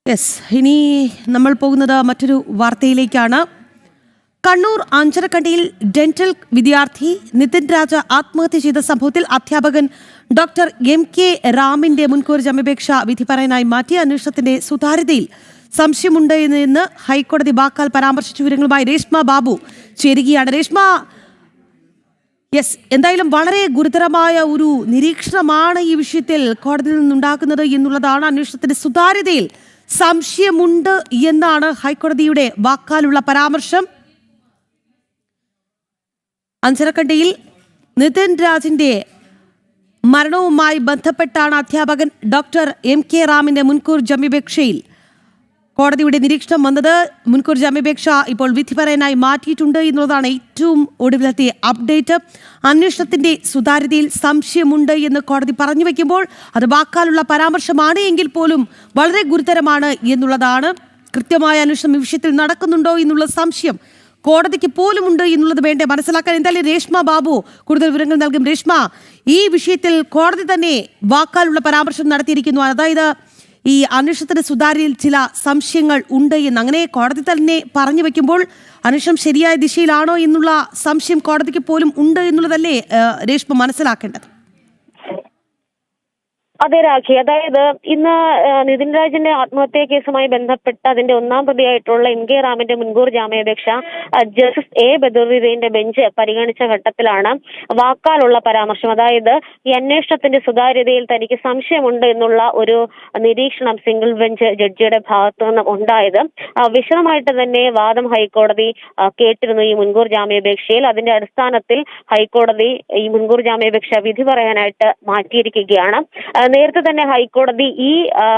Yes, ഇനി നമ്മൾ പോകുന്നത് മറ്റൊരു വാർത്തയിലേക്കാണ്. കണ്ണൂർ അഞ്ചരക്കണ്ടിയിൽ ഡെന്റൽ വിദ്യാർത്ഥി നിതിൻ രാജ ആത്മഹത്യ ചെയ്ത സംഭവത്തിൽ അധ്യാപകൻ ഡോക്ടർ MK റാമിന്റെ മുൻകൂർ ജാമ്യാപേക്ഷ വിധി പറയാനായി മാറ്റിയ അന്വേഷണത്തിന്റെ സുതാര്യതയിൽ സംശയമുണ്ട് എന്ന് ഹൈക്കോടതി വാക്കാൽ പരാമർശിച്ച വിവരങ്ങളുമായി രേഷ്മ ബാബു ചേരുകയാണ്. രേഷ്മ, യെസ്, എന്തായാലും വളരെ ഗുരുതരമായ ഒരു നിരീക്ഷണമാണ് ഈ വിഷയത്തിൽ കോടതിയിൽ നിന്നുണ്ടാക്കുന്നത് എന്നുള്ളതാണ്. അന്വേഷണത്തിന്റെ സുതാര്യതയിൽ സംശയമുണ്ട് എന്നാണ് ഹൈക്കോടതിയുടെ വാക്കാലുള്ള പരാമർശം. അഞ്ചരക്കണ്ടിയിൽ നിതിൻ രാജിന്റെ മരണവുമായി ബന്ധപ്പെട്ടാണ് അധ്യാപകൻ ഡോക്ടർ MK റാമിന്റെ മുൻകൂർ ജാമ്യാപേക്ഷയിൽ കോടതിയുടെ നിരീക്ഷണം വന്നത്. മുൻകൂർ ജാമ്യാപേക്ഷ ഇപ്പോൾ വിധി പറയാനായി മാറ്റിയിട്ടുണ്ട് എന്നുള്ളതാണ് ഏറ്റവും ഒടുവിലത്തെ അപ്ഡേറ്റ്. അന്വേഷണത്തിന്റെ സുതാര്യതയിൽ സംശയമുണ്ട് എന്ന് കോടതി പറഞ്ഞു വയ്ക്കുമ്പോൾ അത് വാക്കാലുള്ള പരാമർശമാണ് എങ്കിൽ പോലും വളരെ ഗുരുതരമാണ് എന്നുള്ളതാണ്. കൃത്യമായ അന്വേഷണം ഈ വിഷയത്തിൽ നടക്കുന്നുണ്ടോ എന്നുള്ള സംശയം കോടതിക്ക് പോലും ഉണ്ട് എന്നുള്ളത് വേണ്ടേ മനസ്സിലാക്കാൻ. എന്തായാലും രേഷ്മ ബാബു കൂടുതൽ വിവരങ്ങൾ നൽകും. രേഷ്മ, ഈ വിഷയത്തിൽ കോടതി തന്നെ വാക്കാലുള്ള പരാമർശം നടത്തിയിരിക്കുന്നു. അതായത് ഈ അന്വേഷണത്തിന്റെ സുതാര്യതയിൽ ചില സംശയങ്ങൾ ഉണ്ട് എന്ന് അങ്ങനെ കോടതി തന്നെ പറഞ്ഞു വെക്കുമ്പോൾ അന്വേഷണം ശരിയായ ദിശയിലാണോ എന്നുള്ള സംശയം കോടതിക്ക് പോലും ഉണ്ട് എന്നുള്ളതല്ലേ രേഷ്മ മനസ്സിലാക്കേണ്ടത്? അതെ രാഖി, അതായത് ഇന്ന് നിതിൻ രാജിന്റെ ആത്മഹത്യാ കേസുമായി ബന്ധപ്പെട്ട് അതിന്റെ ഒന്നാം പ്രതിയായിട്ടുള്ള MK റാമിന്റെ മുൻകൂർ ജാമ്യാപേക്ഷ ജസ്റ്റിസ് A ബദറുദ്ദീന്റെ ബെഞ്ച് പരിഗണിച്ച ഘട്ടത്തിലാണ് വാക്കാലുള്ള പരാമർശം, അതായത് ഈ അന്വേഷണത്തിന്റെ സുതാര്യതയിൽ തനിക്ക് സംശയമുണ്ട് എന്നുള്ള ഒരു നിരീക്ഷണം സിംഗിൾ ബെഞ്ച് ജഡ്ജിയുടെ ഭാഗത്തു നിന്നും ഉണ്ടായത്. വിശദമായിട്ട് തന്നെ വാദം ഹൈക്കോടതി കേട്ടിരുന്നു ഈ മുൻകൂർ ജാമ്യാപേക്ഷയിൽ. അതിന്റെ അടിസ്ഥാനത്തിൽ ഹൈക്കോടതി ഈ മുൻകൂർ ജാമ്യാപേക്ഷ വിധി പറയാനായിട്ട് മാറ്റിയിരിക്കുകയാണ്. നേരത്തെ തന്നെ ഹൈക്കോടതി ഈ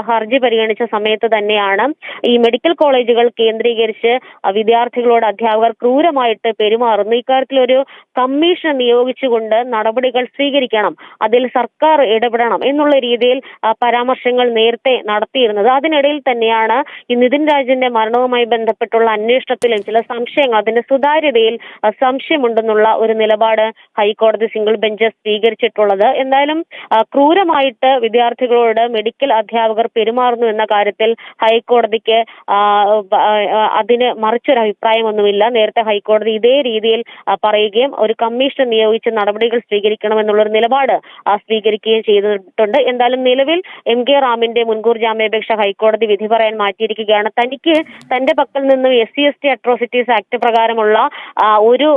ഹർജി പരിഗണിച്ച സമയത്ത് തന്നെയാണ് ഈ മെഡിക്കൽ കോളേജുകൾ കേന്ദ്രീകരിച്ച് വിദ്യാർത്ഥികളോട് അധ്യാപകർ ക്രൂരമായിട്ട് പെരുമാറുന്നു, ഇക്കാര്യത്തിൽ ഒരു കമ്മീഷൻ നിയോഗിച്ചുകൊണ്ട് നടപടികൾ സ്വീകരിക്കണം, അതിൽ സർക്കാർ ഇടപെടണം എന്നുള്ള രീതിയിൽ പരാമർശങ്ങൾ നേരത്തെ നടത്തിയിരുന്നത്. അതിനിടയിൽ തന്നെയാണ് ഈ നിതിൻ രാജിന്റെ മരണവുമായി ബന്ധപ്പെട്ടുള്ള അന്വേഷണത്തിലും ചില സംശയങ്ങൾ, അതിന്റെ സുതാര്യതയിൽ സംശയമുണ്ടെന്നുള്ള ഒരു നിലപാട് ഹൈക്കോടതി സിംഗിൾ ബെഞ്ച് സ്വീകരിച്ചിട്ടുള്ളത്. എന്തായാലും ക്രൂരമായിട്ട് വിദ്യാർത്ഥികളോട് മെഡിക്കൽ അധ്യാപകർ പെരുമാറുന്നു എന്ന കാര്യത്തിൽ ഹൈക്കോടതിക്ക് അതിന് മറിച്ചൊരു അഭിപ്രായമൊന്നുമില്ല. നേരത്തെ ഹൈക്കോടതി ഇതേ രീതിയിൽ പറയുകയും ഒരു കമ്മീഷൻ നിയോഗിച്ച് നടപടികൾ സ്വീകരിക്കണമെന്നുള്ളൊരു നിലപാട് സ്വീകരിക്കുകയും ചെയ്തിട്ടുണ്ട്. എന്തായാലും നിലവിൽ MK റാമിന്റെ മുൻകൂർ ജാമ്യാപേക്ഷ ഹൈക്കോടതി വിധി പറയാൻ മാറ്റിയിരിക്കുകയാണ്. തനിക്ക് തന്റെ പക്കൽ നിന്നും SC/ST അട്രോസിറ്റീസ് ആക്ട് പ്രകാരമുള്ള ഒരു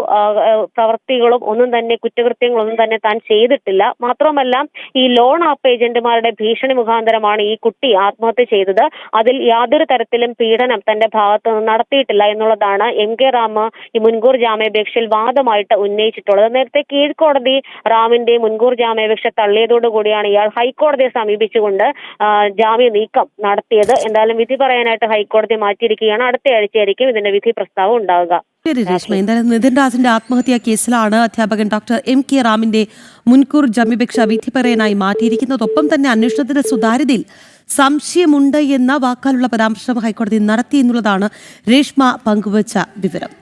പ്രവൃത്തികളും ഒന്നും തന്നെ, കുറ്റകൃത്യങ്ങളൊന്നും തന്നെ താൻ ചെയ്തിട്ടില്ല. മാത്രമല്ല ഈ ലോൺ ആപ്പ് ഏജന്റുമാരുടെ ഭീഷണി മുഖാന്തരമാണ് ഈ കുട്ടി ആത്മഹത്യ ചെയ്തത്. അതിൽ യാതൊരു തരത്തിലും പീഡനം തന്റെ ഭാഗത്ത് നിന്ന് നടത്തിയിട്ടില്ല എന്നുള്ളതാണ് MK റാം ഈ മുൻകൂർ ജാമ്യാപേക്ഷയിൽ വാദമായിട്ട് ഉന്നയിച്ചിട്ടുള്ളത്. നേരത്തെ കീഴ്ക്കോടതി റാമിന്റെ മുൻകൂർ ജാമ്യാപേക്ഷ തള്ളിയതോടുകൂടിയാണ് ഇയാൾ ഹൈക്കോടതിയെ സമീപിച്ചുകൊണ്ട് ജാമ്യ നീക്കം നടത്തിയത്. എന്തായാലും വിധി പറയാനായിട്ട് ഹൈക്കോടതി മാറ്റിയിരിക്കുകയാണ്. അടുത്ത ആഴ്ചയായിരിക്കും ഇതിന്റെ വിധി പ്രസ്താവം ഉണ്ടാവുക. ശരി രേഷ്മ, എന്തായാലും നിതിൻ രാജിന്റെ ആത്മഹത്യാ കേസിലാണ് അധ്യാപകൻ ഡോക്ടർ MK റാമിന്റെ മുൻകൂർ ജാമ്യാപേക്ഷ വിധി പറയാനായി മാറ്റിയിരിക്കുന്നത്. ഒപ്പം തന്നെ അന്വേഷണത്തിന്റെ സുതാര്യതയിൽ സംശയമുണ്ട് എന്ന വാക്കാലുള്ള പരാമർശം ഹൈക്കോടതി നടത്തി എന്നുള്ളതാണ് രേഷ്മ പങ്കുവച്ച വിവരം.